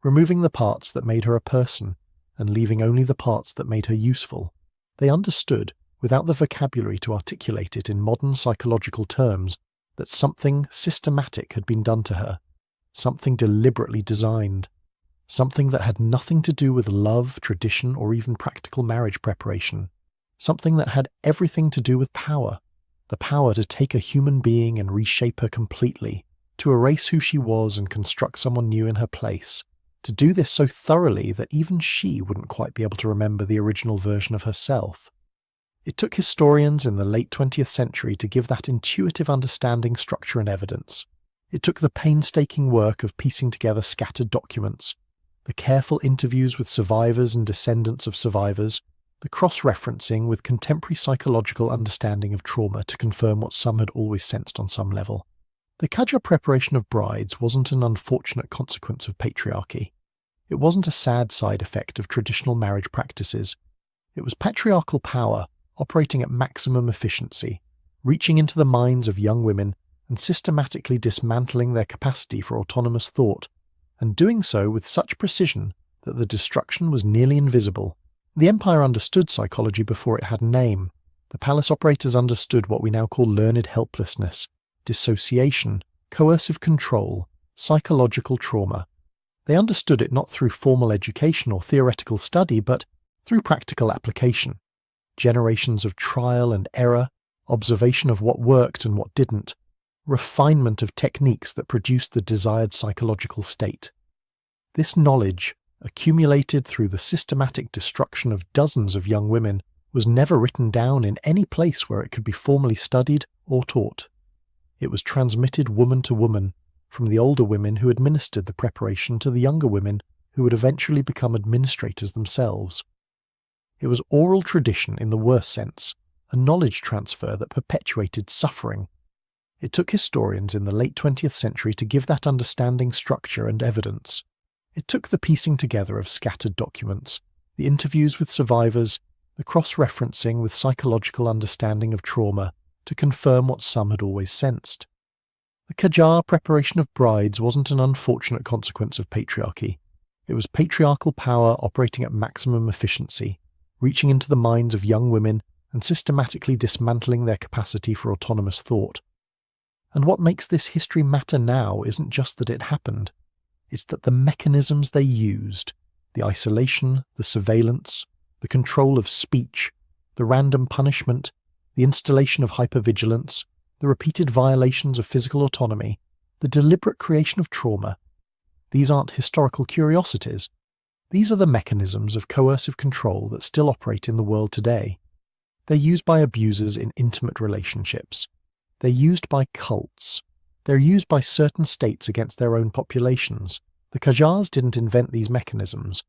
removing the parts that made her a person and leaving only the parts that made her useful. They understood, without the vocabulary to articulate it in modern psychological terms, that something systematic had been done to her, something deliberately designed, something that had nothing to do with love, tradition, or even practical marriage preparation, something that had everything to do with power, the power to take a human being and reshape her completely, to erase who she was and construct someone new in her place, to do this so thoroughly that even she wouldn't quite be able to remember the original version of herself. It took historians in the late 20th century to give that intuitive understanding structure and evidence. It took the painstaking work of piecing together scattered documents, the careful interviews with survivors and descendants of survivors, the cross-referencing with contemporary psychological understanding of trauma to confirm what some had always sensed on some level. The Qajar preparation of brides wasn't an unfortunate consequence of patriarchy. It wasn't a sad side effect of traditional marriage practices. It was patriarchal power operating at maximum efficiency, reaching into the minds of young women and systematically dismantling their capacity for autonomous thought, and doing so with such precision that the destruction was nearly invisible. The empire understood psychology before it had a name. The palace operators understood what we now call learned helplessness, dissociation, coercive control, psychological trauma. They understood it not through formal education or theoretical study, but through practical application. Generations of trial and error, observation of what worked and what didn't, refinement of techniques that produced the desired psychological state. This knowledge, accumulated through the systematic destruction of dozens of young women, was never written down in any place where it could be formally studied or taught. It was transmitted woman to woman, from the older women who administered the preparation to the younger women who would eventually become administrators themselves. It was oral tradition in the worst sense, a knowledge transfer that perpetuated suffering. It took historians in the late 20th century to give that understanding structure and evidence. It took the piecing together of scattered documents, the interviews with survivors, the cross-referencing with psychological understanding of trauma to confirm what some had always sensed. The Qajar preparation of brides wasn't an unfortunate consequence of patriarchy. It was patriarchal power operating at maximum efficiency, reaching into the minds of young women and systematically dismantling their capacity for autonomous thought. And what makes this history matter now isn't just that it happened. It's that the mechanisms they used, the isolation, the surveillance, the control of speech, the random punishment, the installation of hypervigilance, the repeated violations of physical autonomy, the deliberate creation of trauma, these aren't historical curiosities. These are the mechanisms of coercive control that still operate in the world today. They're used by abusers in intimate relationships. They're used by cults. They're used by certain states against their own populations. The Qajars didn't invent these mechanisms,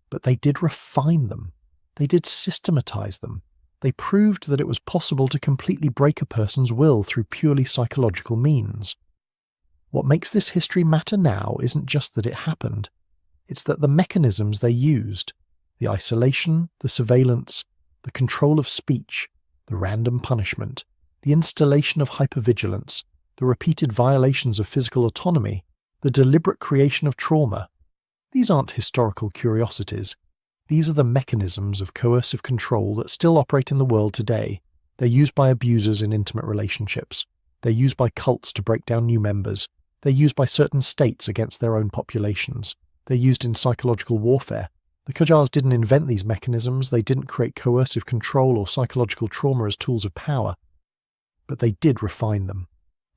but they did refine them. They did systematize them. They proved that it was possible to completely break a person's will through purely psychological means. What makes this history matter now isn't just that it happened. It's that the mechanisms they used, the isolation, the surveillance, the control of speech, the random punishment, the installation of hypervigilance, the repeated violations of physical autonomy, the deliberate creation of trauma, these aren't historical curiosities. These are the mechanisms of coercive control that still operate in the world today. They're used by abusers in intimate relationships. They're used by cults to break down new members. They're used by certain states against their own populations. They're used in psychological warfare. The Qajars didn't invent these mechanisms. They didn't create coercive control or psychological trauma as tools of power. But they did refine them.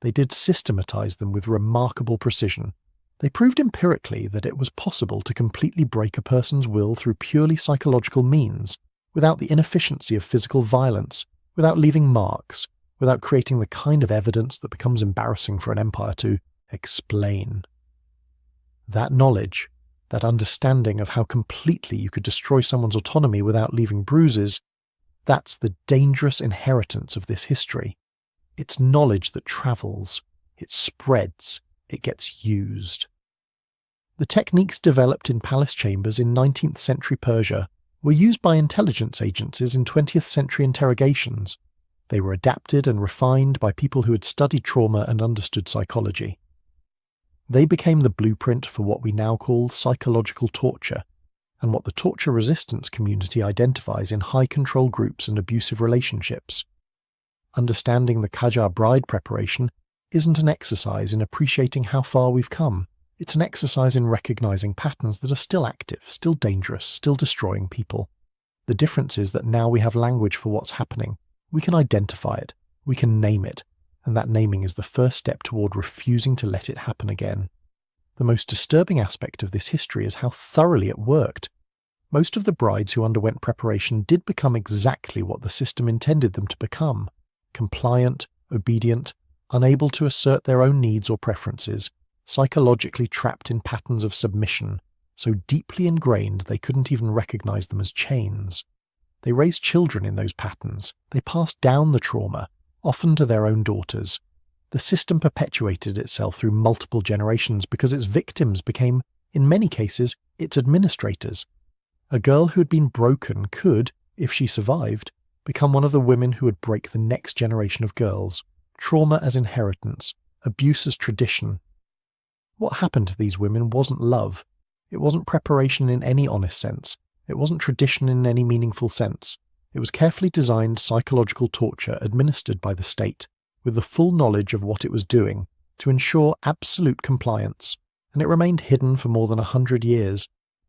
They did systematize them with remarkable precision. They proved empirically that it was possible to completely break a person's will through purely psychological means, without the inefficiency of physical violence, without leaving marks, without creating the kind of evidence that becomes embarrassing for an empire to explain. That knowledge, that understanding of how completely you could destroy someone's autonomy without leaving bruises, that's the dangerous inheritance of this history. It's knowledge that travels, it spreads, it gets used. The techniques developed in palace chambers in 19th century Persia were used by intelligence agencies in 20th century interrogations. They were adapted and refined by people who had studied trauma and understood psychology. They became the blueprint for what we now call psychological torture, and what the torture resistance community identifies in high-control groups and abusive relationships. Understanding the Qajar bride preparation isn't an exercise in appreciating how far we've come. It's an exercise in recognizing patterns that are still active, still dangerous, still destroying people. The difference is that now we have language for what's happening. We can identify it, we can name it, and that naming is the first step toward refusing to let it happen again. The most disturbing aspect of this history is how thoroughly it worked. Most of the brides who underwent preparation did become exactly what the system intended them to become: compliant, obedient, unable to assert their own needs or preferences, psychologically trapped in patterns of submission, so deeply ingrained they couldn't even recognize them as chains. They raised children in those patterns. They passed down the trauma, often to their own daughters. The system perpetuated itself through multiple generations because its victims became, in many cases, its administrators. A girl who had been broken could, if she survived, become one of the women who would break the next generation of girls. Trauma as inheritance, abuse as tradition. What happened to these women wasn't love. It wasn't preparation in any honest sense. It wasn't tradition in any meaningful sense. It was carefully designed psychological torture administered by the state, with the full knowledge of what it was doing, to ensure absolute compliance, and it remained hidden for more than 100 years,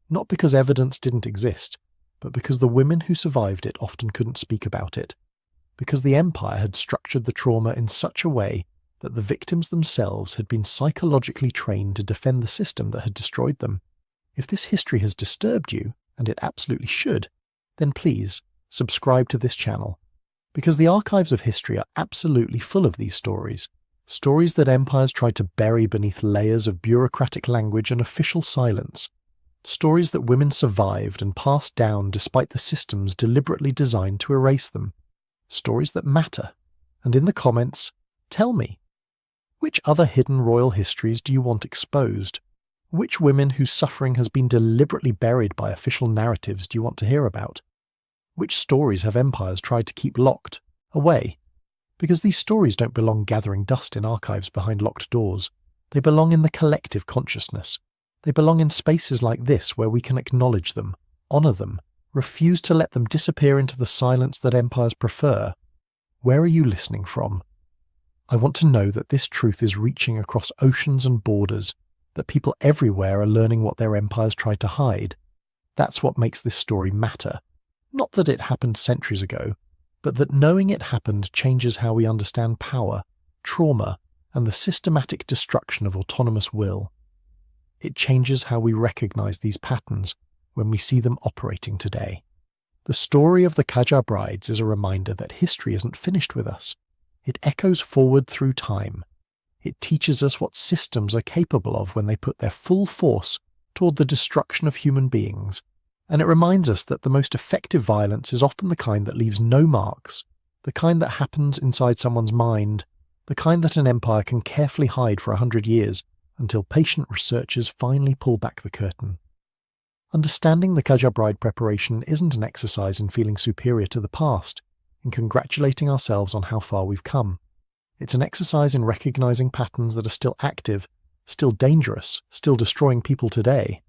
not because evidence didn't exist, but because the women who survived it often couldn't speak about it, because the empire had structured the trauma in such a way that the victims themselves had been psychologically trained to defend the system that had destroyed them. If this history has disturbed you, and it absolutely should, then please subscribe to this channel, because the archives of history are absolutely full of these stories. Stories that empires tried to bury beneath layers of bureaucratic language and official silence. Stories that women survived and passed down despite the systems deliberately designed to erase them. Stories that matter. And in the comments, tell me, which other hidden royal histories do you want exposed? Which women whose suffering has been deliberately buried by official narratives do you want to hear about? Which stories have empires tried to keep locked, away? Because these stories don't belong gathering dust in archives behind locked doors. They belong in the collective consciousness. They belong in spaces like this where we can acknowledge them, honor them, refuse to let them disappear into the silence that empires prefer. Where are you listening from? I want to know that this truth is reaching across oceans and borders, that people everywhere are learning what their empires tried to hide. That's what makes this story matter. Not that it happened centuries ago, but that knowing it happened changes how we understand power, trauma, and the systematic destruction of autonomous will. It changes how we recognize these patterns when we see them operating today. The story of the Qajar brides is a reminder that history isn't finished with us. It echoes forward through time. It teaches us what systems are capable of when they put their full force toward the destruction of human beings. And it reminds us that the most effective violence is often the kind that leaves no marks, the kind that happens inside someone's mind, the kind that an empire can carefully hide for 100 years until patient researchers finally pull back the curtain. Understanding the Qajar bride preparation isn't an exercise in feeling superior to the past, in congratulating ourselves on how far we've come. It's an exercise in recognizing patterns that are still active, still dangerous, still destroying people today.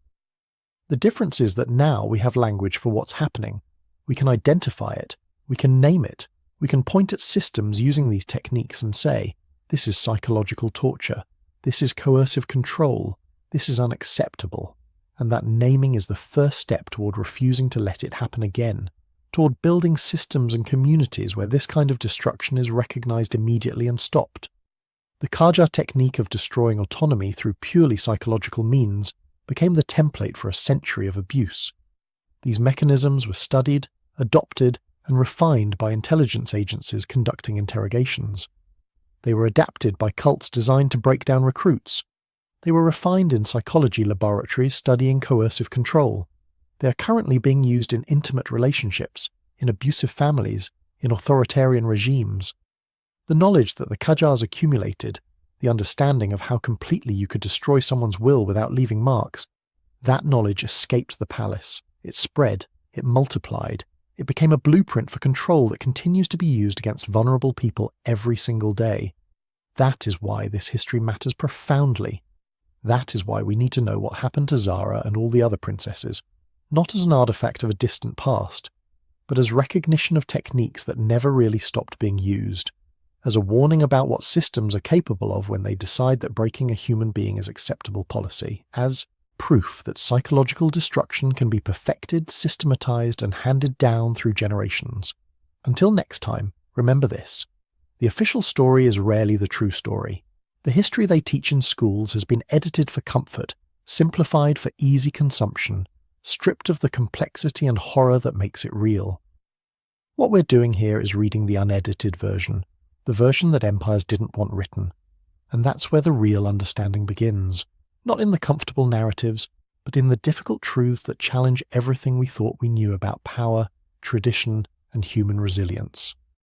The difference is that now we have language for what's happening. We can identify it, we can name it, we can point at systems using these techniques and say, this is psychological torture, this is coercive control, this is unacceptable. And that naming is the first step toward refusing to let it happen again, toward building systems and communities where this kind of destruction is recognized immediately and stopped. The Qajar technique of destroying autonomy through purely psychological means became the template for a century of abuse. These mechanisms were studied, adopted, and refined by intelligence agencies conducting interrogations. They were adapted by cults designed to break down recruits. They were refined in psychology laboratories studying coercive control. They are currently being used in intimate relationships, in abusive families, in authoritarian regimes. The knowledge that the Qajars accumulated, the understanding of how completely you could destroy someone's will without leaving marks, that knowledge escaped the palace. It spread, it multiplied, it became a blueprint for control that continues to be used against vulnerable people every single day. That is why this history matters profoundly. That is why we need to know what happened to Zara and all the other princesses, not as an artifact of a distant past, but as recognition of techniques that never really stopped being used, as a warning about what systems are capable of when they decide that breaking a human being is acceptable policy, as proof that psychological destruction can be perfected, systematized, and handed down through generations. Until next time, remember this. The official story is rarely the true story. The history they teach in schools has been edited for comfort, simplified for easy consumption, stripped of the complexity and horror that makes it real. What we're doing here is reading the unedited version, the version that empires didn't want written. And that's where the real understanding begins. Not in the comfortable narratives, but in the difficult truths that challenge everything we thought we knew about power, tradition, and human resilience.